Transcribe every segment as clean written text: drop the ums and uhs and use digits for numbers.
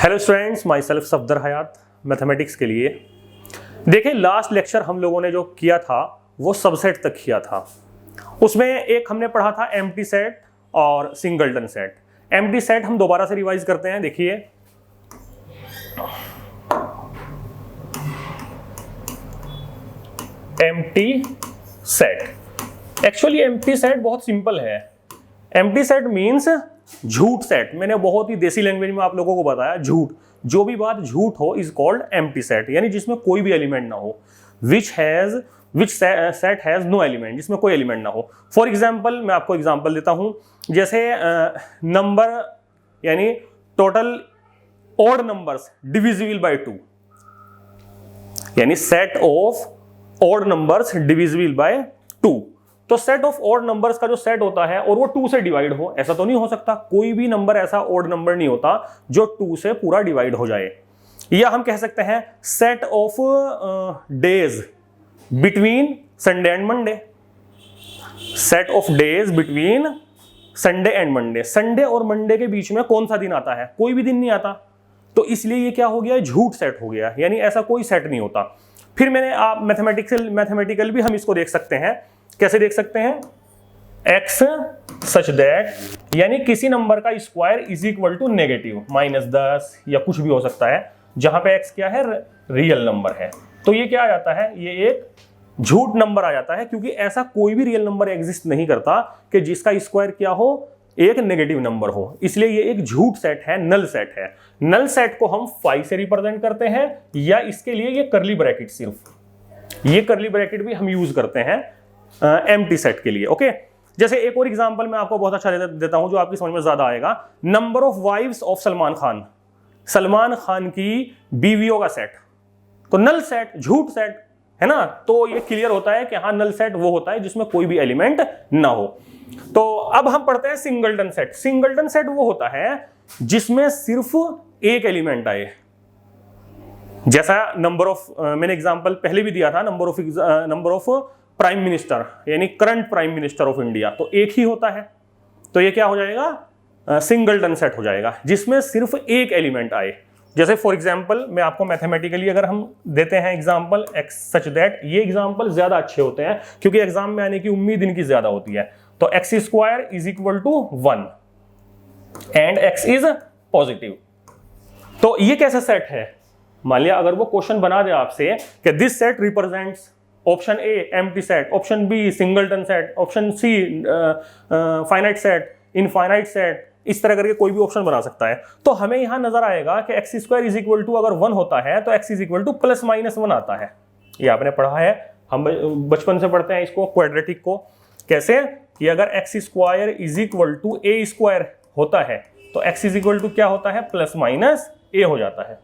Hello students, myself Safdar Hayat mathematics के लिए। देखिए, लास्ट लेक्चर हम लोगों ने जो किया था वो सबसेट तक किया था। उसमें एक हमने पढ़ा था एम्प्टी सेट और सिंगलटन सेट। एम्प्टी सेट हम दोबारा से रिवाइज करते हैं। देखिए, empty set, actually empty set बहुत सिंपल है। एम्प्टी सेट मीन्स झूठ सेट। मैंने बहुत ही देसी लैंग्वेज में आप लोगों को बताया, झूठ, जो भी बात झूठ हो इज कॉल्ड एम्प्टी सेट, यानी जिसमें कोई भी एलिमेंट ना हो। विच सेट हैज नो एलिमेंट, जिसमें कोई एलिमेंट ना हो। फॉर एग्जाम्पल, मैं आपको एग्जाम्पल देता हूं, जैसे नंबर यानी total odd numbers divisible by 2, यानी set of odd numbers divisible by 2। तो सेट ऑफ ऑड नंबर्स का जो सेट होता है और वो 2 से डिवाइड हो, ऐसा तो नहीं हो सकता। कोई भी नंबर ऐसा ऑड नंबर नहीं होता जो 2 से पूरा डिवाइड हो जाए। या हम कह सकते हैं set of days between Sunday and Monday, set of days between Sunday and Monday. Sunday और मंडे के बीच में कौन सा दिन आता है? कोई भी दिन नहीं आता। तो इसलिए ये क्या हो गया? झूठ सेट हो गया, यानी ऐसा कोई सेट नहीं होता। फिर मैंने आप मैथमेटिकल भी हम इसको देख सकते हैं। कैसे देख सकते हैं? x सच दैट, यानी किसी नंबर का square is equal to negative -10 या कुछ भी हो सकता है, जहां पे x क्या है? रियल नंबर है। तो ये क्या आ जाता है? ये एक झूठ नंबर आ जाता है, क्योंकि ऐसा कोई भी रियल नंबर एग्जिस्ट नहीं करता कि जिसका स्क्वायर क्या हो? एक नेगेटिव नंबर हो। इसलिए ये एक झूठ सेट है, नल सेट है। नल सेट को हम 5 से रिप्रेजेंट करते हैं, या इसके लिए ये करली ब्रैकेट, सिर्फ ये करली ब्रैकेट भी हम यूज करते हैं एम्प्टी सेट के लिए। ओके, जैसे एक और एग्जांपल मैं आपको बहुत अच्छा देता हूं जो आपकी समझ में ज्यादा आएगा। Number of wives of Salman Khan, Salman Khan की बीवियों का सेट। तो नल सेट, झूठ सेट है ना। तो ये क्लियर होता है कि हाँ, नल सेट वो होता है जिसमें कोई भी एलिमेंट ना हो। तो अब हम पढ़ते हैं सिंगलटन सेट। सिंगलटन सेट वो होता है जिसमें सिर्फ एक एलिमेंट आए। जैसा नंबर ऑफ, मैंने एग्जांपल पहले भी दिया था, नंबर ऑफ प्राइम मिनिस्टर, यानी current prime minister of India, तो एक ही होता है। तो ये क्या हो जाएगा? सिंगलटन सेट हो जाएगा, जिसमें सिर्फ एक एलिमेंट आए। जैसे फॉर एग्जांपल, मैं आपको मैथमेटिकली अगर हम देते हैं एग्जांपल x सच दैट, ये एग्जांपल ज्यादा अच्छे होते हैं क्योंकि एग्जाम में आने की उम्मीद इनकी ज्यादा होती है। तो x square is equal to 1 and x is positive. तो ये कैसा सेट है? मान लिया अगर वो क्वेश्चन बना दे आपसे कि this set represents option A empty set, option B singleton set, option C finite set, infinite set, इस तरह करके कोई भी ऑप्शन बना सकता है। तो हमें यहां नजर आएगा कि x square is equal to अगर 1 होता है तो एक्स इज इक्वल टू +-1 आता है। ये आपने पढ़ा है, हम बचपन से पढ़ते हैं इसको, क्वाड्रेटिक को। कैसे कि अगर x square is equal to A square होता है तो एक्स इज इक्वल टू क्या होता है? +-a हो जाता है।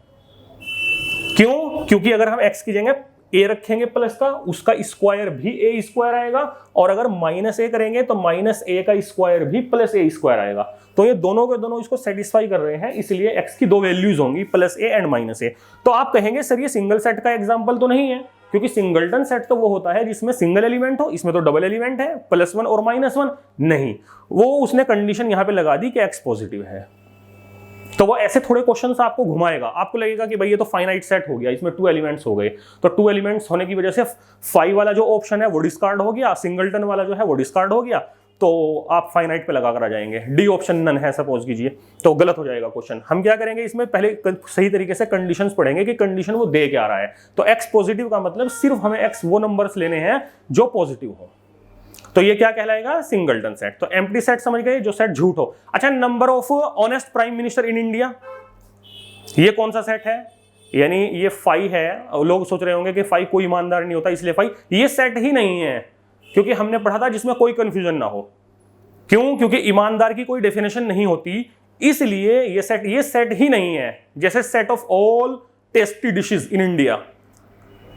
क्यों? क्योंकि अगर हम x की जगह a रखेंगे प्लस का, उसका स्क्वायर भी a स्क्वायर आएगा, और अगर -a करेंगे तो -a का स्क्वायर भी +a स्क्वायर आएगा। तो ये दोनों के दोनों इसको सेटिस्फाई कर रहे हैं, इसलिए x की 2 वैल्यूज होंगी, +a एंड -a। तो आप कहेंगे सर ये सिंगल सेट का एग्जांपल तो नहीं है, क्योंकि सिंगलटन सेट तो वो होता है जिसमें सिंगल एलिमेंट हो। इसमें तो डबल एलिमेंट है, +1 और -1 नहीं। वो उसने कंडीशन यहां पे लगा दी कि x पॉजिटिव है। तो वो ऐसे थोड़े क्वेश्चंस आपको घुमाएगा, आपको लगेगा कि भाई ये तो फाइनाइट सेट हो गया, इसमें 2 एलिमेंट्स हो गए। तो 2 एलिमेंट्स होने की वजह से 5 वाला जो ऑप्शन है वो डिस्कार्ड हो गया, सिंगलटन वाला जो है वो डिस्कार्ड हो गया। तो आप फाइनाइट पे लगा कर आ जाएंगे। डी ऑप्शन नन है सपोज कीजिए, तो गलत हो जाएगा क्वेश्चन। हम क्या करेंगे, इसमें पहले सही तरीके से कंडीशंस पढ़ेंगे कि कंडीशन वो दे क्या रहा है। तो एक्स पॉजिटिव का मतलब सिर्फ हमें एक्स वो नंबर्स लेने हैं जो पॉजिटिव हो। तो ये क्या कहलाएगा? Singleton set. तो एम्प्टी सेट समझ गए, जो सेट झूठ हो। अच्छा, number of honest prime minister in India, ये कौन सा सेट है? यानी ये 5 है। लोग सोच रहे होंगे कि 5 कोई ईमानदार नहीं होता इसलिए 5, ये सेट ही नहीं है, क्योंकि हमने पढ़ा था जिसमें कोई कंफ्यूजन ना हो। क्यों? क्योंकि ईमानदार की कोई डेफिनेशन नहीं होती, इसलिए ये सेट ही नहीं है। जैसे set of all tasty dishes in India,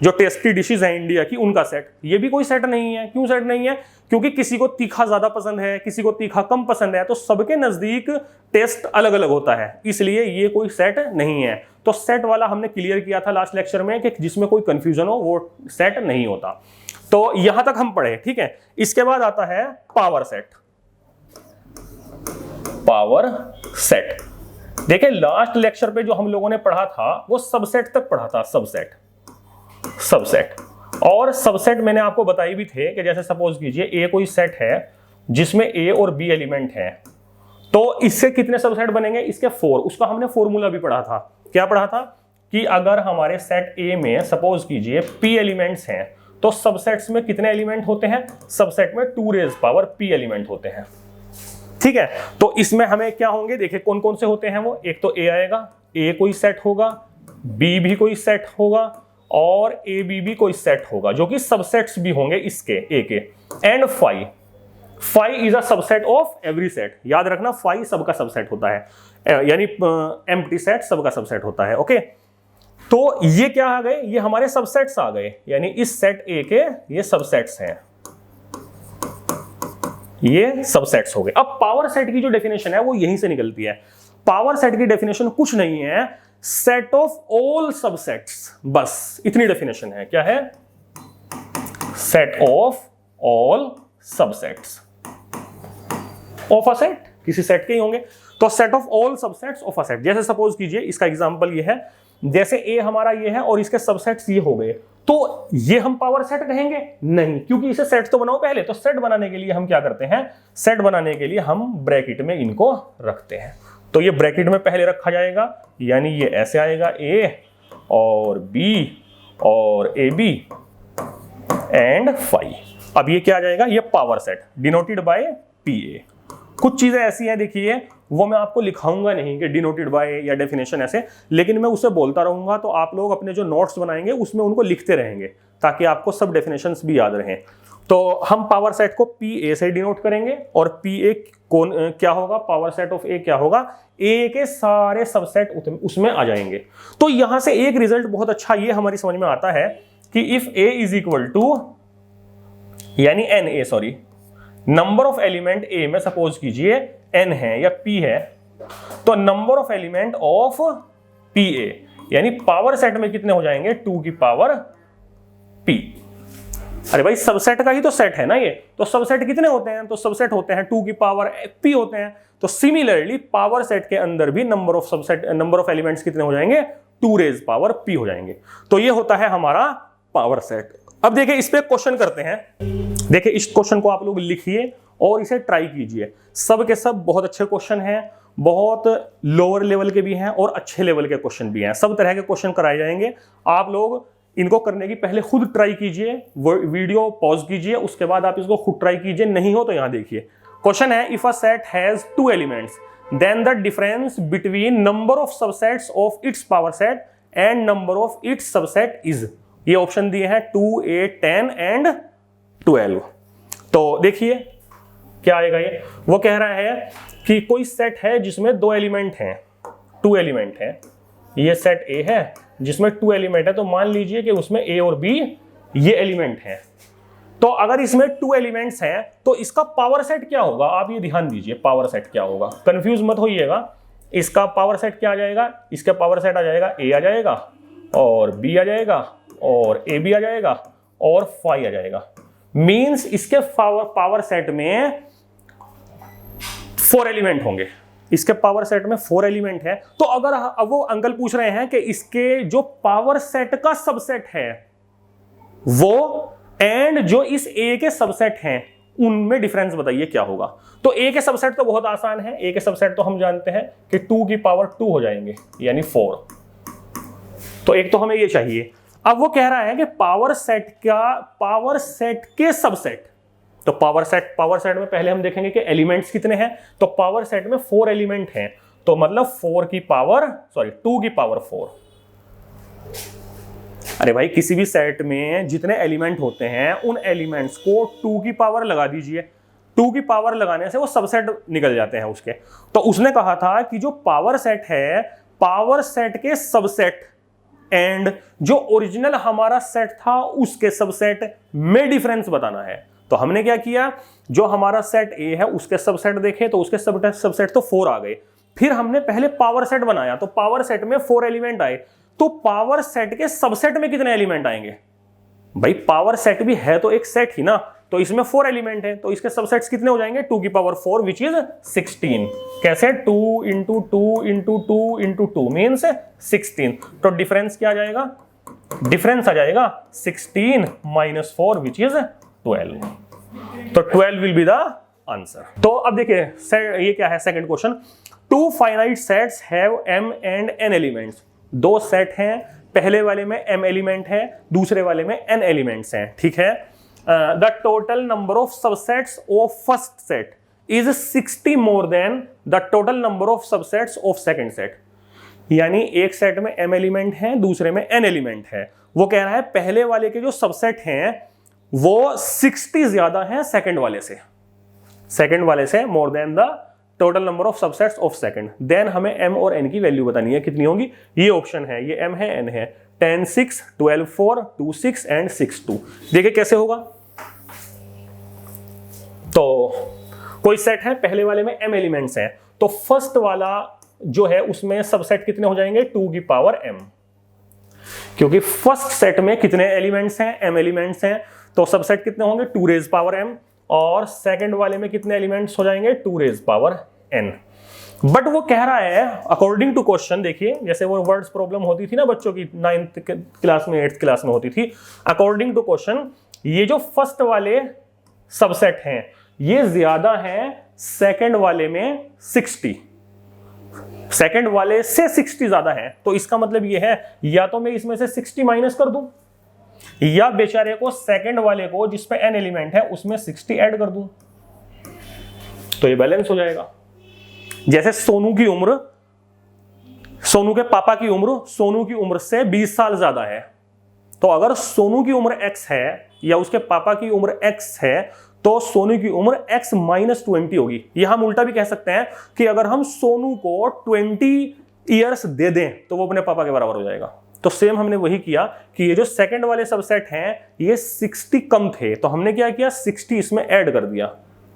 जो टेस्टी डिशेज हैं इंडिया की, उनका सेट, ये भी कोई सेट नहीं है। क्यों सेट नहीं है? क्योंकि किसी को तीखा ज्यादा पसंद है, किसी को तीखा कम पसंद है, तो सबके नजदीक टेस्ट अलग अलग होता है, इसलिए ये कोई सेट नहीं है। तो सेट वाला हमने क्लियर किया था लास्ट लेक्चर में कि जिसमें कोई कंफ्यूजन हो वो सेट नहीं होता। तो यहां तक हम पढ़े, ठीक है। इसके बाद आता है पावर सेट। पावर सेट देखिए लास्ट लेक्चर पे जो हम लोगों ने पढ़ा था वो सबसेट तक पढ़ा था, सबसेट और सबसेट मैंने आपको बताई भी थे कि जैसे सपोज कीजिए ए कोई सेट है जिसमें ए और बी एलिमेंट हैं, तो इससे कितने सबसेट बनेंगे, इसके 4। उसका हमने फॉर्मूला भी पढ़ा था। क्या पढ़ा था कि अगर हमारे सेट ए में सपोज कीजिए p एलिमेंट्स हैं तो सबसेट्स में कितने एलिमेंट होते हैं, सबसेट में 2 p एलिमेंट होते हैं। ठीक है, तो इसमें हमें क्या होंगे, देखिए कौन कौन से होते हैं वो। एक तो ए आएगा, ए कोई सेट होगा, बी भी कोई सेट होगा और ए बी भी कोई सेट होगा जो कि सबसेट्स भी होंगे इसके ए के। And phi is a subset of every set. याद रखना फाई सबका सबसेट होता है, यानी एम्प्टी सेट सबका सबसेट होता है। ओके, तो ये क्या आ गए, ये हमारे सबसेट्स आ गए, यानी इस सेट ए के ये सबसेट्स हैं, ये सबसेट्स हो गए। अब पावर सेट की जो डेफिनेशन है वो यहीं से निकलती है। पावर सेट की डेफिनेशन कुछ नहीं है, सेट ऑफ ऑल सबसेट्स, बस इतनी डेफिनेशन है। क्या है, set of all subsets of a set, किसी सेट के ही होंगे, तो set of all subsets of a set. जैसे सपोज कीजिए इसका एग्जांपल ये है, जैसे ए हमारा ये है और इसके सबसेट्स ये हो गए, तो ये हम पावर सेट कहेंगे नहीं, क्योंकि इसे सेट तो बनाओ पहले। तो सेट बनाने के लिए हम क्या करते हैं, सेट बनाने के लिए हम ब्रैकेट में इनको रखते हैं। तो ये ब्रैकेट में पहले रखा जाएगा, यानी ये ऐसे आएगा ए और बी और ए बी एंड फाई। अब ये क्या आ जाएगा, ये power set denoted by P A. कुछ चीजें ऐसी हैं देखिए, वो मैं आपको लिखाऊंगा नहीं कि डिनोटेड बाय या डेफिनेशन ऐसे, लेकिन मैं उसे बोलता रहूंगा, तो आप लोग अपने जो नोट्स बनाएंगे उसमें उनको लिखते रहेंगे ताकि आपको सब डेफिनेशंस भी याद रहें। तो हम पावर सेट को पी ए से डिनोट करेंगे और पी ए कौन क्या होगा, पावर सेट ऑफ ए क्या होगा, ए के सारे सबसेट उसमें आ जाएंगे। तो यहां से एक रिजल्ट बहुत अच्छा ये हमारी समझ में आता है कि if A is equal to, यानी n A, sorry, number of element A में सपोज कीजिए n है या p है, तो number of element of P A, यानी पावर सेट में कितने हो जाएंगे, 2 की पावर p। अरे भाई सबसेट का ही तो सेट है ना ये, तो सबसेट कितने होते हैं, तो सबसेट होते हैं 2 की पावर p होते हैं। तो सिमिलरली पावर सेट के अंदर भी number of subset, number of elements कितने हो जाएंगे, 2 रेज पावर p हो जाएंगे। तो ये होता है हमारा पावर सेट। अब देखिए इस पे क्वेश्चन करते हैं। देखिए इस क्वेश्चन को आप लोग लिखिए और इसे ट्राई कीजिए। सब के सब बहुत अच्छे क्वेश्चन हैं, बहुत लोअर लेवल के भी हैं और अच्छे लेवल के क्वेश्चन भी हैं। सब तरह के क्वेश्चन कराए जाएंगे। आप लोग इनको करने की पहले खुद ट्राई कीजिए, वीडियो पॉज कीजिए, उसके बाद आप इसको खुद ट्राई कीजिए। नहीं हो तो यहां देखिए क्वेश्चन है, if a set has 2 elements then the difference between number of subsets of its power set and number of its subset is. ये ऑप्शन दिए हैं 2, 8, 10 एंड 12। तो देखिए क्या आएगा, ये वो कह रहा है कि कोई सेट है जिसमें 2 एलिमेंट हैं, 2 एलिमेंट हैं। ये सेट ए है जिसमें 2 एलिमेंट है, तो मान लीजिए कि उसमें ए और बी ये एलिमेंट हैं। तो अगर इसमें 2 एलिमेंट्स हैं तो इसका पावर सेट क्या होगा, आप ये ध्यान दीजिए, पावर सेट क्या होगा, कंफ्यूज मत होइएगा। इसका पावर सेट क्या आ जाएगा, इसका पावर सेट आ जाएगा ए आ जाएगा और बी आ जाएगा और ए बी आ जाएगा और फाई आ जाएगा। मींस इसके पावर सेट में 4 एलिमेंट होंगे। इसके पावर सेट में 4 एलिमेंट है। तो अगर अब वो अंकल पूछ रहे हैं कि इसके जो पावर सेट का सबसेट है वो एंड जो इस ए के सबसेट हैं उनमें डिफरेंस बताइए क्या होगा। तो ए के सबसेट तो बहुत आसान है, ए के सबसेट तो हम जानते हैं कि 2 की पावर 2 हो जाएंगे यानी 4। तो एक तो हमें ये चाहिए। अब वो कह रहा है कि पावर सेट के सबसेट, तो पावर सेट में पहले हम देखेंगे कि एलिमेंट्स कितने हैं। तो पावर सेट में 4 एलिमेंट हैं, तो मतलब 2 की पावर 4। अरे भाई किसी भी सेट में जितने एलिमेंट होते हैं उन एलिमेंट्स को 2 की पावर लगा दीजिए। 2 की पावर लगाने से वो सबसेट निकल जाते हैं उसके। तो उसने कहा था कि जो पावर सेट है, पावर सेट के सबसेट एंड जो ओरिजिनल हमारा सेट था उसके सबसेट में डिफरेंस बताना है। तो हमने क्या किया, जो हमारा सेट ए है उसके सबसेट देखे तो उसके सबसेट तो 4 आ गए। फिर हमने पहले पावर सेट बनाया तो पावर सेट में 4 एलिमेंट आए। तो पावर सेट के सबसेट में कितने एलिमेंट आएंगे, भाई पावर सेट भी है तो एक सेट ही ना। तो इसमें 4 एलिमेंट है, तो इसके सबसेट्स कितने हो जाएंगे 2 की पावर 4 विच इज 16। कैसे 2 इंटू 2 इंटू 2 इंटू 2 मीन्स 16। तो डिफरेंस क्या आ जाएगा, डिफरेंस आ जाएगा 16 माइनस 4 विच इज 12। तो 12 विल बी द आंसर। तो अब देखिए ये क्या है second question, 2 finite sets have m and n elements. 2 set हैं, पहले वाले में m एलिमेंट है, दूसरे वाले में n एलिमेंट्स हैं, ठीक है। The total number of subsets of first set is 60 more than the total number of subsets of second set. यानी एक सेट में m एलिमेंट है, दूसरे में n एलिमेंट है। वो कह रहा है पहले वाले के जो सबसेट हैं वो 60 ज्यादा है सेकंड वाले से more than the total number of subsets of second. Then हमें m और n की वैल्यू बतानी है, कितनी होगी। ये ऑप्शन है, ये m है, n है, 10 6 12 4 2 6 एंड 6 2। देखिए कैसे होगा। तो कोई सेट है, पहले वाले में m एलिमेंट्स हैं, तो फर्स्ट वाला जो है उसमें सबसेट कितने हो जाएंगे 2 की पावर m, क्योंकि फर्स्ट सेट में कितने एलिमेंट्स हैं m एलिमेंट्स हैं, तो सबसेट कितने होंगे 2 रेज पावर m। और सेकंड वाले में कितने एलिमेंट्स हो जाएंगे 2 रेज पावर n। बट वो कह रहा है अकॉर्डिंग टू क्वेश्चन, देखिए जैसे वो वर्ड्स प्रॉब्लम होती थी ना बच्चों की 9th क्लास में 8th क्लास में होती थी, अकॉर्डिंग टू क्वेश्चन ये जो फर्स्ट वाले सबसेट हैं ये ज्यादा है सेकंड वाले में 60, सेकंड वाले से 60 ज्यादा है। तो इसका मतलब ये है या तो मैं इसमें से 60 माइनस कर दूं, या बेचारे को सेकंड वाले को जिसपे n एलिमेंट है उसमें 60 ऐड कर दूं, तो ये बैलेंस हो जाएगा। जैसे सोनू की उम्र, सोनू के पापा की उम्र सोनू की उम्र से 20 साल ज्यादा है, तो अगर सोनू की उम्र x है या उसके पापा की उम्र x है तो सोनू की उम्र x माइनस 20 होगी। यह हम उल्टा भी कह सकते हैं कि अगर हम सोनू को 20 ईयर्स दे दें तो वो अपने पापा के बराबर हो जाएगा। तो सेम हमने वही किया कि ये जो सेकंड वाले सबसेट हैं ये 60 कम थे, तो हमने क्या किया 60 इसमें ऐड कर दिया,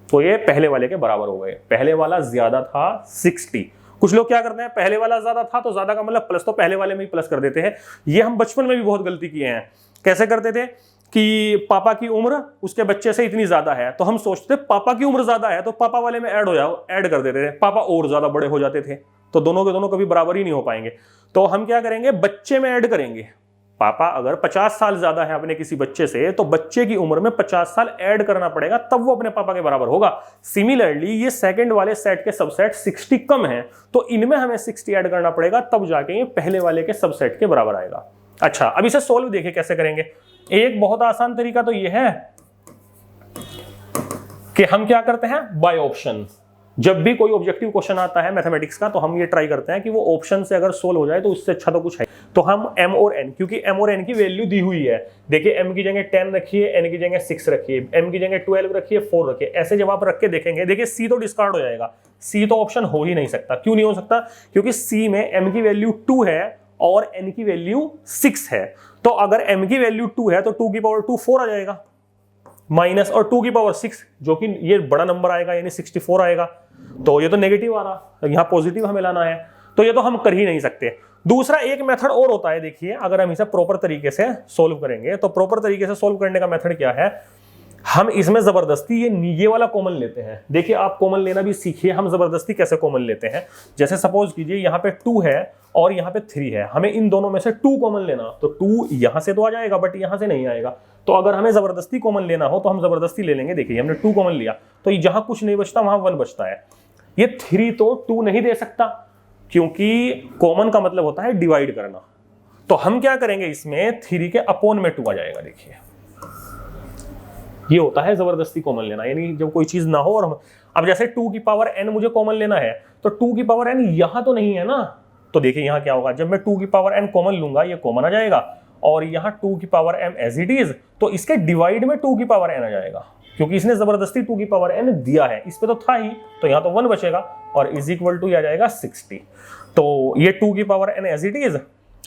तो ये पहले वाले के बराबर हो गए। पहले वाला ज्यादा था 60। कुछ लोग क्या करते हैं, पहले वाला ज्यादा था तो ज्यादा का मतलब प्लस, तो पहले वाले में ही प्लस कर देते हैं। ये हम बचपन में भी बहुत गलती किए हैं। कैसे करते थे कि पापा की उम्र उसके बच्चे से इतनी ज्यादा है, तो हम सोचते पापा की उम्र ज्यादा है तो पापा वाले में ऐड हो जाओ, ऐड कर देते थे, पापा और ज्यादा बड़े हो जाते थे, तो दोनों के दोनों कभी बराबर ही नहीं हो पाएंगे। तो हम क्या करेंगे, बच्चे में ऐड करेंगे। पापा अगर 50 साल ज्यादा है अपने किसी बच्चे से तो बच्चे की उम्र में 50 साल ऐड करना पड़ेगा, तब वो अपने पापा के बराबर होगा। सिमिलरली ये सेकंड वाले सेट के सबसेट 60 कम है, तो इनमें हमें 60 ऐड करना पड़ेगा, तब जाके ये पहले वाले के सबसेट के बराबर आएगा। अच्छा, अब इसे सोल्व देखिए कैसे करेंगे। एक बहुत आसान तरीका तो ये है कि हम क्या करते हैं, बाय ऑप्शन। जब भी कोई ऑब्जेक्टिव क्वेश्चन आता है मैथमेटिक्स का तो हम ये ट्राई करते हैं कि वो ऑप्शन से अगर सोल्व हो जाए तो उससे अच्छा तो कुछ है। तो हम m और n, क्योंकि m और n की वैल्यू दी हुई है, देखिए m की जगह 10 रखिए, n की जगह 6 रखिए, m की जगह 12 रखिए, 4 रखिए, ऐसे जब आप रख के देखेंगे, देखिए c तो डिस्कार्ड हो जाएगा, c तो ऑप्शन हो ही नहीं सकता। क्यों नहीं हो सकता, क्योंकि c में m की वैल्यू 2 है और n की वैल्यू 6 है। तो अगर m की वैल्यू 2 है तो 2 की पावर 2 4 आ जाएगा, माइनस और 2 की पावर 6, जो कि ये बड़ा नंबर आएगा यानी 64 आएगा। तो ये तो नेगेटिव आ रहा, यहाँ पॉजिटिव हमें लाना है, तो ये तो हम कर ही नहीं सकते। दूसरा एक मेथड और होता है, देखिए अगर हम इसे प्रॉपर तरीके से सोल्व करेंगे तो प्रॉपर तरीके से सोल्व करने का मेथड क्या है, हम इसमें जबरदस्ती ये वाला कॉमन लेते हैं। देखिए आप कॉमन लेना भी सीखिए, हम जबरदस्ती कैसे कॉमन लेते हैं। जैसे सपोज कीजिए यहाँ पे 2 है और यहाँ पे 3 है, हमें इन दोनों में से 2 कॉमन लेना, तो 2 यहाँ से तो आ जाएगा बट यहाँ से नहीं आएगा। तो अगर हमें जबरदस्ती कॉमन लेना हो तो हम जबरदस्ती ले लेंगे। देखिए हमने 2 कॉमन लिया तो जहां कुछ नहीं बचता वहां 1 बचता है। ये 3 तो 2 नहीं दे सकता, क्योंकि कॉमन का मतलब होता है डिवाइड करना। तो हम क्या करेंगे, इसमें 3 के अपोन में 2 आ जाएगा। देखिए ये होता है जबरदस्ती कॉमन लेना, यानी जब कोई चीज ना हो और हम, अब जैसे 2 की पावर n मुझे कॉमन लेना है, तो 2 की पावर n यहां तो नहीं है ना, तो देखिए यहां क्या होगा, जब मैं 2 की पावर n कॉमन लूंगा ये कॉमन आ जाएगा, और यहां 2 की power m as it is, तो इसके डिवाइड में 2 की पावर n आ जाएगा, क्योंकि इसने जबरदस्ती 2 की पावर n दिया है, इस पे तो था ही, तो यहां तो 1 बचेगा और इज इक्वल टू आ जाएगा 60। तो ये 2 की power n as it is,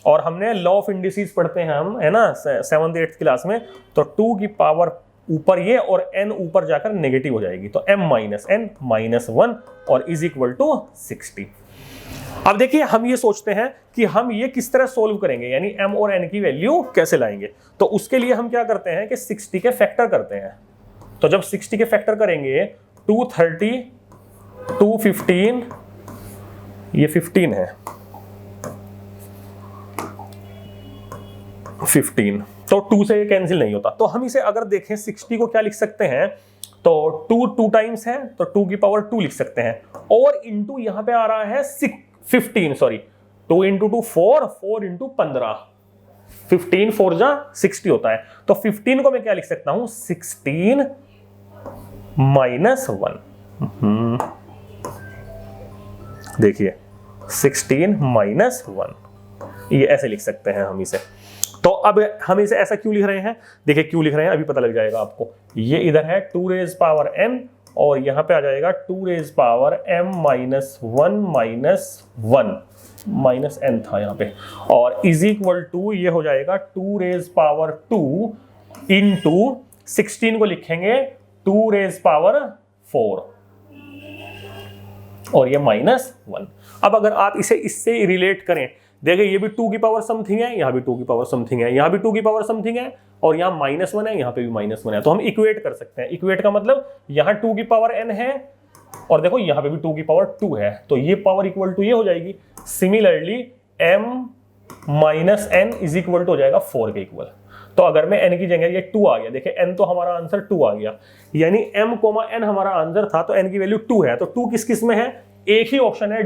और हमने लॉ ऑफ इंडिसेस पढ़ते हैं हम, है ना 7th 8th क्लास में, तो 2 की पावर ऊपर ये और n ऊपर जाकर नेगेटिव हो जाएगी, तो m माइनस n माइनस 1 और इज इक्वल टू 60। अब देखिए हम ये सोचते हैं कि हम ये किस तरह सोल्व करेंगे, यानी m और n की वैल्यू कैसे लाएंगे। तो उसके लिए हम क्या करते हैं कि 60 के फैक्टर करते हैं। तो जब 60 के फैक्टर करेंगे 230, 215, ये 15 है, 15, तो 2 से ये कैंसिल नहीं होता। तो हम इसे अगर देखें 60 को क्या लिख सकते हैं, तो 2 टाइम्स है तो 2 की पावर 2 लिख सकते हैं, और इंटू यहां पे आ रहा है 15, सॉरी 2 इंटू 2 4, 4 इंटू 15, 15 4 जा 60 होता है। तो 15 को मैं क्या लिख सकता हूं, 16 माइनस 1। देखिए 16 माइनस 1, ये ऐसे लिख सकते हैं हम इसे। तो अब हम इसे ऐसा क्यों लिख रहे हैं, देखिए क्यों लिख रहे हैं अभी पता लग जाएगा आपको। ये इधर है 2 रेज पावर m, और यहां पे आ जाएगा 2 raise power m minus 1 minus 1, minus n था यहाँ पे, और इज इक्वल टू ये हो जाएगा 2 रेज पावर 2 इंटू 16 को लिखेंगे 2 रेज पावर 4, और ये माइनस 1। अब अगर आप इसे इससे रिलेट करें, देखिए ये भी 2 की पावर समथिंग है, यहाँ भी 2 की पावर समथिंग है, यहाँ भी 2 की पावर समथिंग है, और यहाँ -1 है, यहाँ पे भी -1 है। तो हम इक्वेट कर सकते हैं। इक्वेट का मतलब यहाँ 2 की पावर n है, और देखो यहाँ पे भी 2 की पावर 2 है, तो ये पावर इक्वल टू ये हो जाएगी। Similarly m minus n is equal to हो जाएगा 4 के इक्वल। तो अगर मैं n की जगह ये 2 आ गया, देखिए n तो हमारा आंसर 2 आ गया, यानी m, n हमारा आंसर था, तो n की वैल्यू 2 है। तो 2 किस किस में है, एक ही ऑप्शन है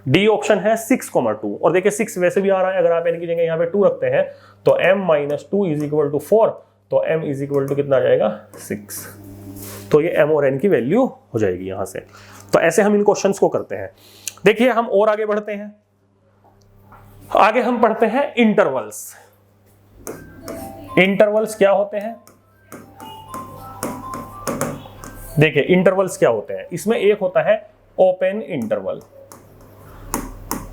डी ऑप्शन है 6,2, और देखिए 6 वैसे भी आ रहा है, अगर आप n की जगह यहाँ पे 2 रखते हैं तो m minus 2 is equal to 4, तो m इज इक्वल टू कितना आ जाएगा, 6। तो ये m और n की वैल्यू हो जाएगी यहां से। तो ऐसे हम इन क्वेश्चंस को करते हैं। देखिए हम और आगे बढ़ते हैं, आगे हम पढ़ते हैं इंटरवल्स। इंटरवल्स क्या होते हैं, देखिए इंटरवल्स क्या होते हैं, इसमें एक होता है ओपन इंटरवल,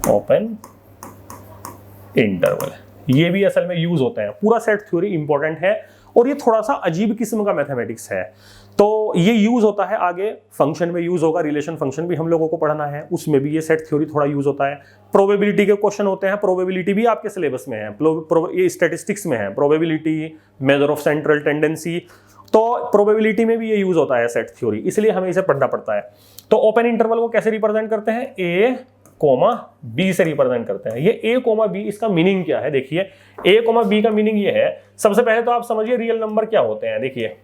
ओपन इंटरवल, ये भी असल में यूज होता है। पूरा सेट थ्योरी इंपॉर्टेंट है, और ये थोड़ा सा अजीब किस्म का मैथमेटिक्स है, तो ये यूज होता है, आगे फंक्शन में यूज होगा, रिलेशन फंक्शन भी हम लोगों को पढ़ना है, उसमें भी ये सेट थ्योरी थोड़ा यूज होता है। प्रोबेबिलिटी के क्वेश्चन होते हैं, प्रोबेबिलिटी भी आपके सिलेबस में है, ये स्टैटिस्टिक्स में है, probability, measure of central tendency, तो प्रोबेबिलिटी में भी ये यूज होता है सेट थ्योरी, इसलिए हमें इसे पढ़ना पड़ता है। तो ओपन इंटरवल को कैसे रिप्रेजेंट करते हैं, ए कोमा बी से रिप्रेजेंट करते हैं। ये ए कोमा बी, इसका मीनिंग क्या है, देखिए ए कोमा बी का मीनिंग ये है, सबसे पहले तो आप समझिए रियल नंबर क्या होते हैं। देखिए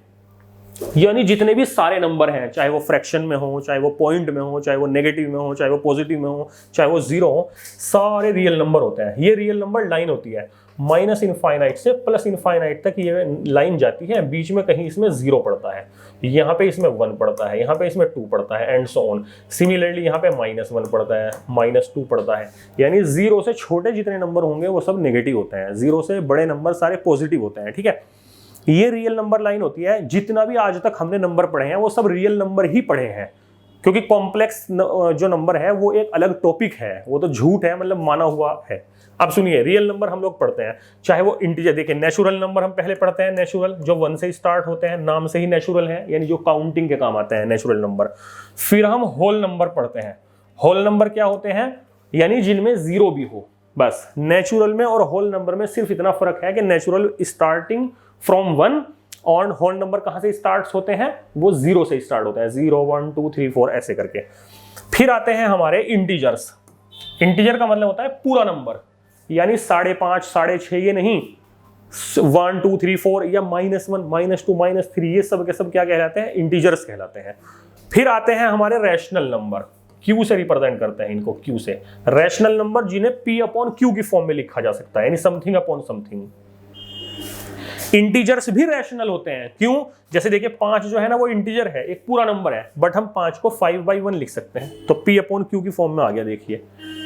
यानी जितने भी सारे नंबर हैं, चाहे वो फ्रैक्शन में हो, चाहे वो पॉइंट में हो, चाहे वो नेगेटिव में हो, चाहे वो पॉजिटिव में हो, चाहे वो जीरो हो, सारे रियल नंबर होते हैं। ये रियल नंबर लाइन होती है, माइनस इनफाइनाइट से प्लस इनफाइनाइट तक ये लाइन जाती है, बीच में कहीं इसमें 0 पड़ता है, यहाँ पे इसमें 1 पड़ता है, यहाँ पे इसमें 2 पड़ता है, एंड सो ऑन। सिमिलरली यहाँ पे -1 पड़ता है, -2 पड़ता है, यानी 0 से छोटे जितने नंबर होंगे वो सब नेगेटिव होते हैं, 0 से बड़े नंबर सारे पॉजिटिव होते हैं, ठीक है। ये रियल नंबर लाइन होती है। जितना भी आज तक हमने नंबर पढ़े हैं वो सब रियल नंबर ही पढ़े हैं, क्योंकि कॉम्प्लेक्स जो नंबर है वो एक अलग टॉपिक है, वो तो झूठ है, मतलब माना हुआ है। अब सुनिए, रियल नंबर हम लोग पढ़ते हैं, चाहे वो इंटीजर, देखिए नेचुरल नंबर हम पहले पढ़ते हैं, नेचुरल जो 1 से स्टार्ट होते हैं, नाम से ही नेचुरल है, यानी जो काउंटिंग के काम आते हैं नेचुरल नंबर। फिर हम होल नंबर पढ़ते हैं। होल नंबर क्या होते हैं, यानी जिनमें 0 भी हो। बस नेचुरल में और होल नंबर में सिर्फ इतना फर्क है कि नेचुरल स्टार्टिंग फ्रॉम 1 और होल नंबर कहां से स्टार्ट होते हैं, वो 0 से स्टार्ट होते हैं, 0 1 2 3 4 ऐसे करके। फिर आते हैं हमारे इंटीजर्स। इंटीजर का मतलब होता है पूरा नंबर, यानी 5.5 6.5 ये नहीं, 1 2 3 4 या -1 -2 -3, ये सब के सब क्या कहलाते हैं, इंटीजर्स कहलाते हैं। फिर आते हैं हमारे रैशनल नंबर, क्यू से रिप्रेजेंट करते हैं इनको, क्यू से। रैशनल नंबर जिन्हें P/Q की फॉर्म में लिखा जा सकता है, यानी समथिंग अपॉन समथिंग। इंटीजर्स भी रैशनल होते हैं, क्यों, जैसे देखिए 5 जो है ना वो इंटीजर है, एक पूरा नंबर है, बट हम 5 को 5/1 लिख सकते हैं, तो P/Q की फॉर्म में आ गया। देखिए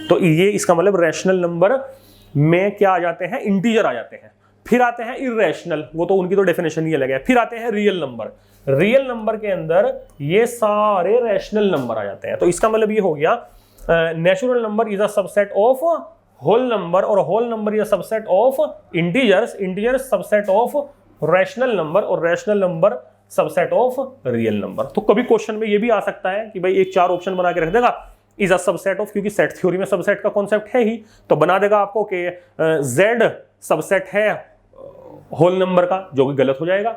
तो ये इसका मतलब रैशनल नंबर में क्या आ जाते हैं, इंटीजर आ जाते हैं। फिर आते हैं इर्रेशनल, वो तो उनकी तो डेफिनेशन ही अलग है। फिर आते हैं रियल नंबर। रियल नंबर के अंदर ये सारे रैशनल नंबर आ जाते हैं। तो इसका मतलब ये हो गया, natural number is a subset of whole number, और whole number is a subset of integers, integers subset of rational number, और rational number subset of real number. तो कभी क्वेश्चन में ये भी आ सकता है कि भाई एक 4 ऑप्शन बना के रख देगा, इज अ सबसेट ऑफ, क्योंकि सेट थ्योरी में सबसेट का कॉन्सेप्ट है ही, तो बना देगा आपको कि Z सबसेट है होल नंबर का, जो कि गलत हो जाएगा।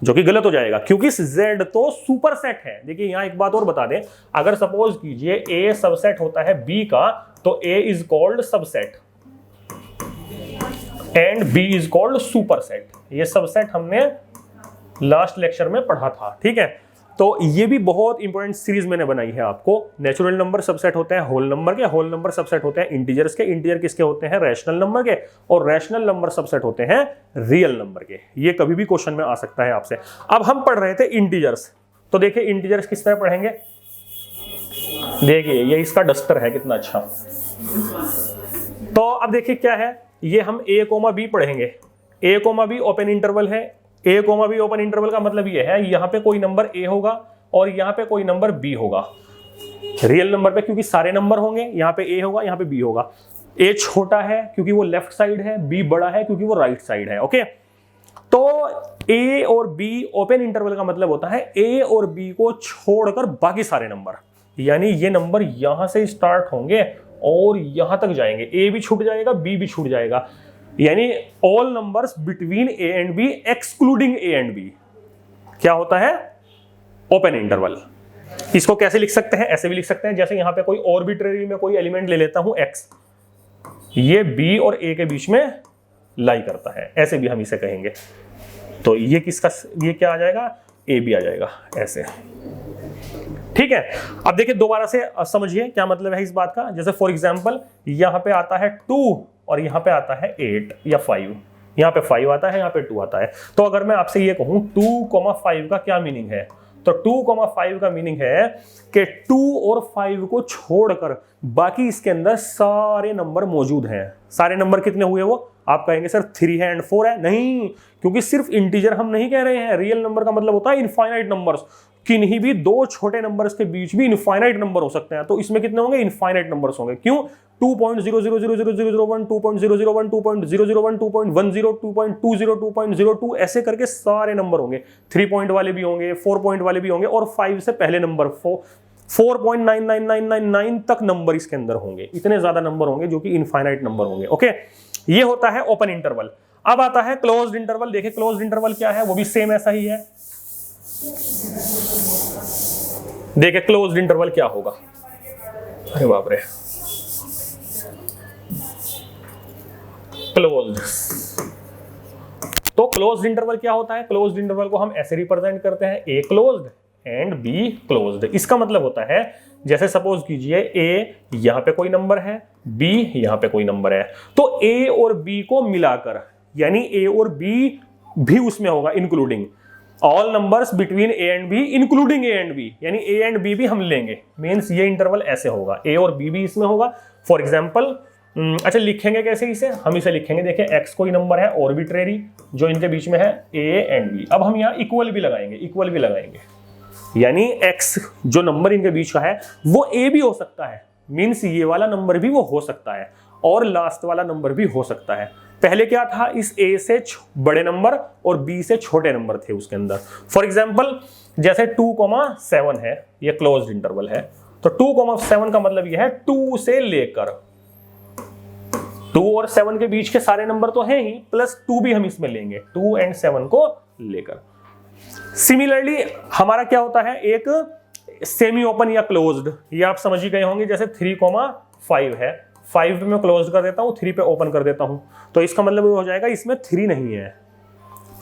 जो कि गलत हो जाएगा क्योंकि Z तो सुपर सेट है। देखिए यहां एक बात और बता दें, अगर सपोज कीजिए A सबसेट होता है B का तो A is called subset and B is called super set. ये सबसेट हमने लास्ट लेक्चर में पढ़ा था, ठीक है। तो ये भी बहुत इंपॉर्टेंट सीरीज मैंने बनाई है आपको। नेचुरल नंबर सबसेट होते हैं होल नंबर के, होल नंबर सबसेट होते हैं इंटीजर्स के, इंटीजर किसके होते हैं रैशनल नंबर के, और रैशनल नंबर सबसेट होते हैं रियल नंबर के। ये कभी भी क्वेश्चन में आ सकता है आपसे। अब हम पढ़ रहे थे इंटीजर्स, तो देखिए इंटीजर्स किस तरह पढ़ेंगे। देखिए ये इसका डस्टर है, कितना अच्छा। तो अब देखिए क्या है, ये हम a, b पढ़ेंगे। a, b ओपन इंटरवल है। a, b ओपन इंटरवल का मतलब ये है यहां पे कोई नंबर a होगा और यहां पे कोई नंबर b होगा रियल नंबर पे, क्योंकि सारे नंबर होंगे। यहां पे a होगा, यहां पे b होगा। a छोटा है क्योंकि वो लेफ्ट साइड है, b बड़ा है क्योंकि वो राइट साइड है। ओके, तो a और b ओपन इंटरवल का मतलब होता है a और b को छोड़कर बाकी सारे नंबर, यानी ये नंबर यहां से स्टार्ट होंगे और यहां तक जाएंगे। a भी छूट जाएगा, b भी छूट जाएगा, यानी all numbers between a and b excluding a and b क्या होता है ओपन इंटरवल। इसको कैसे लिख सकते हैं, ऐसे भी लिख सकते हैं, जैसे यहां पे कोई ऑर्बिट्ररी में कोई एलिमेंट ले लेता हूं x, ये b और a के बीच में लाई करता है, ऐसे भी हम इसे कहेंगे। तो ये किसका, ये क्या आ जाएगा, a b आ जाएगा ऐसे, ठीक है। अब देखिए दोबारा से समझिए क्या मतलब है इस बात का। जैसे फॉर एग्जांपल यहां पे आता है 2 और यहां पे आता है 8 या 5, यहां पे 5 आता है, यहां पे 2 आता है। तो अगर मैं आपसे ये कहूं 2,5 का क्या मीनिंग है, तो 2,5 का मीनिंग है कि 2 और 5 को छोड़कर बाकी इसके अंदर सारे नंबर मौजूद हैं। सारे नंबर कितने हुए वो, आप कहेंगे सर 3 है एंड 4 है, नहीं, क्योंकि सिर्फ इंटीजर हम नहीं कह रहे हैं। रियल नंबर का मतलब होता है इनफाइनाइट नंबर्स, किन्हीं भी दो छोटे नंबर्स के बीच भी इनफाइनाइट नंबर हो सकते हैं। तो इसमें कितने होंगे, इनफाइनाइट नंबर्स होंगे। क्यों, 2.0000001, 2.001, 2.001, 2.10, 2.20, 2.02 ऐसे करके सारे नंबर होंगे। 3 पॉइंट वाले भी होंगे, 4 पॉइंट वाले भी होंगे, और 5 से पहले नंबर 4.99999 तक नंबर इसके अंदर होंगे। इतने ज्यादा नंबर होंगे जो कि इनफाइनाइट नंबर होंगे। ओके, ये होता है ओपन इंटरवल। अब आता है क्लोज्ड इंटरवल। देखिए क्लोज्ड इंटरवल क्या है, वो भी सेम ऐसा ही है। देखिए क्लोज्ड इंटरवल क्या होगा, अरे बाप रे, क्लोज्ड। तो क्लोज्ड इंटरवल क्या होता है, क्लोज्ड इंटरवल को हम ऐसे रिप्रेजेंट करते हैं, a closed end be closed. इसका मतलब होता है जैसे सपोज कीजिए ए यहां पे कोई नंबर है, बी यहां पे कोई नंबर है, तो ए और बी को मिलाकर, यानी ए और बी भी उसमें होगा including all numbers between A and B including A and B, यानी ए एंड बी भी हम लेंगे। मींस ये इंटरवल ऐसे होगा, ए और बी भी इसमें होगा। फॉर एग्जांपल अच्छा लिखेंगे कैसे इसे, हम इसे लिखेंगे, देखिए x कोई नंबर है ऑर्बिट्रेरी जो इनके बीच में है a एंड b। अब हम यहाँ इक्वल भी लगाएंगे, इक्वल भी लगाएंगे, यानी x जो नंबर इनके बीच का है वो a भी हो सकता है, मींस ये वाला नंबर भी वो हो सकता है, और लास्ट वाला नंबर भी हो सकता है। पहले क्या था, इस a से बड़े नंबर और b से छोटे नंबर थे उसके अंदर। फॉर एग्जाम्पल जैसे 2,7 है, ये क्लोज्ड इंटरवल है, तो 2,7 का मतलब ये है 2 से लेकर, 2 और 7 के बीच के सारे नंबर तो हैं ही, प्लस 2 भी हम इसमें लेंगे, 2 एंड 7 को लेकर। सिमिलरली हमारा क्या होता है, एक सेमी ओपन या क्लोज्ड, ये आप समझ ही गए होंगे। जैसे 3,5 है, 5 पे मैं क्लोज कर देता हूं, 3 पे ओपन कर देता हूं, तो इसका मतलब ये हो जाएगा इसमें 3 नहीं है,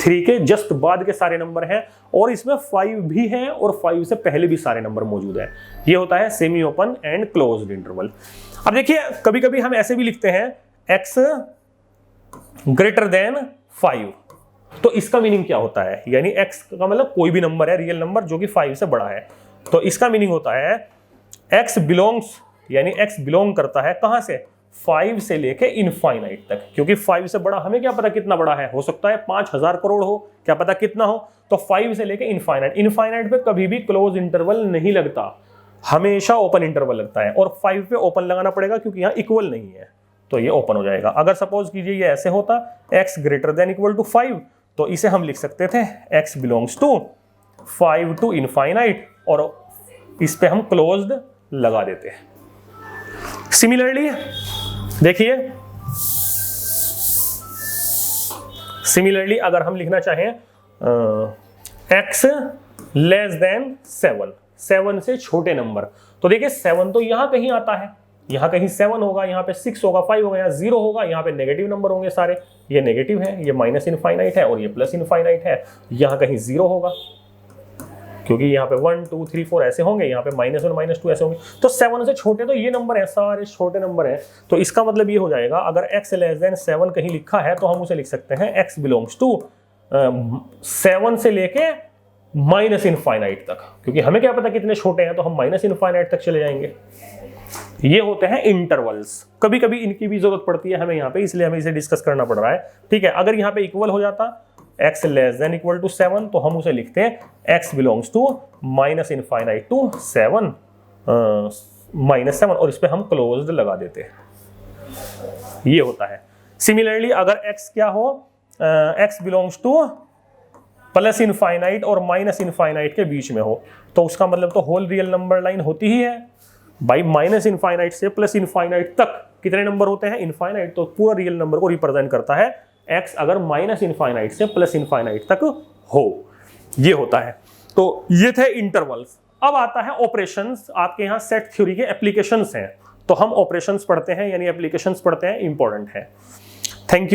3 के जस्ट बाद के सारे नंबर हैं, और इसमें 5 भी हैं और 5 से पहले भी सारे नंबर मौजूद हैं। ये होता है semi open and closed interval. अब देखिए कभी कभी हम ऐसे भी लिखते हैं x ग्रेटर देन 5, तो इसका मीनिंग क्या होता है, यानी x का मतलब कोई भी नंबर है रियल नंबर जो कि 5 से बड़ा है, तो इसका मीनिंग होता है x बिलोंग्स, यानी x बिलोंग करता है कहां से, 5 से लेके इनफाइनाइट तक, क्योंकि 5 से बड़ा हमें क्या पता कितना बड़ा है, हो सकता है 5,000 करोड़ हो, क्या पता कितना हो। तो 5 से लेके इनफाइनाइट, इनफाइनाइट पे कभी भी क्लोज इंटरवल नहीं लगता, हमेशा ओपन इंटरवल लगता है, और 5 पे ओपन लगाना पड़ेगा क्योंकि यहाँ इक्वल नहीं है, तो ये ओपन हो जाएगा। अगर सपोज कीजिए ये ऐसे होता x greater than equal to 5, तो इसे हम लिख सकते थे x belongs to 5 to infinite, और इस पे हम क्लोज्ड लगा देते हैं। सिमिलरली देखिए, सिमिलरली अगर हम लिखना चाहें x लेस देन 7, 7 से छोटे नंबर। तो देखिए 7 तो यहां कहीं आता है, यहां कहीं 7 होगा, यहां पे 6 होगा, 5 होगा, यहां 0 होगा, यहां पे नेगेटिव नंबर होंगे सारे, ये नेगेटिव है, ये माइनस इनफाइनाइट है और ये प्लस इनफाइनाइट है, यहां कहीं 0 होगा क्योंकि यहाँ पे 1 2 3 4 ऐसे होंगे, यहाँ पे -1 -2 ऐसे होंगे। तो 7 से छोटे तो ये नंबर है, सारे छोटे नंबर है। तो इसका मतलब ये हो जाएगा अगर x लेस देन 7 कहीं लिखा है तो हम उसे लिख सकते हैं x बिलोंग्स टू 7 से लेके माइनस इनफाइनाइट तक, क्योंकि हमें क्या पता कितने छोटे हैं, तो हम माइनस इनफाइनाइट तक चले जाएंगे। ये होते हैं इंटरवल्स। कभी कभी इनकी भी जरूरत पड़ती है हमें यहाँ पे, इसलिए हमें इसे डिस्कस करना पड़ रहा है। ठीक है, अगर यहाँ पे इक्वल हो जाता x less than equal to 7 तो हम उसे लिखते हैं x belongs to minus infinite to 7 -7 और इस पे हम क्लोज्ड लगा देते हैं। ये होता है। सिमिलरली अगर x क्या हो, x belongs two plus infinite और माइनस इनफाइनाइट के बीच में हो, तो उसका मतलब तो होल रियल नंबर लाइन होती ही है भाई। माइनस इनफाइनाइट से प्लस इनफाइनाइट तक कितने नंबर होते हैं, इनफाइनाइट, तो पूरा रियल नंबर को रिप्रेजेंट करता है x अगर माइनस इनफाइनाइट से प्लस इनफाइनाइट तक हो। ये होता है। तो ये थे इंटरवल्स। अब आता है ऑपरेशंस। आपके यहाँ सेट थ्योरी के एप्लीकेशंस हैं, तो हम ऑपरेशंस पढ़ते हैं, यानी एप्लीकेशंस पढ़ते हैं, इंपॉर्टेंट है। Thank you.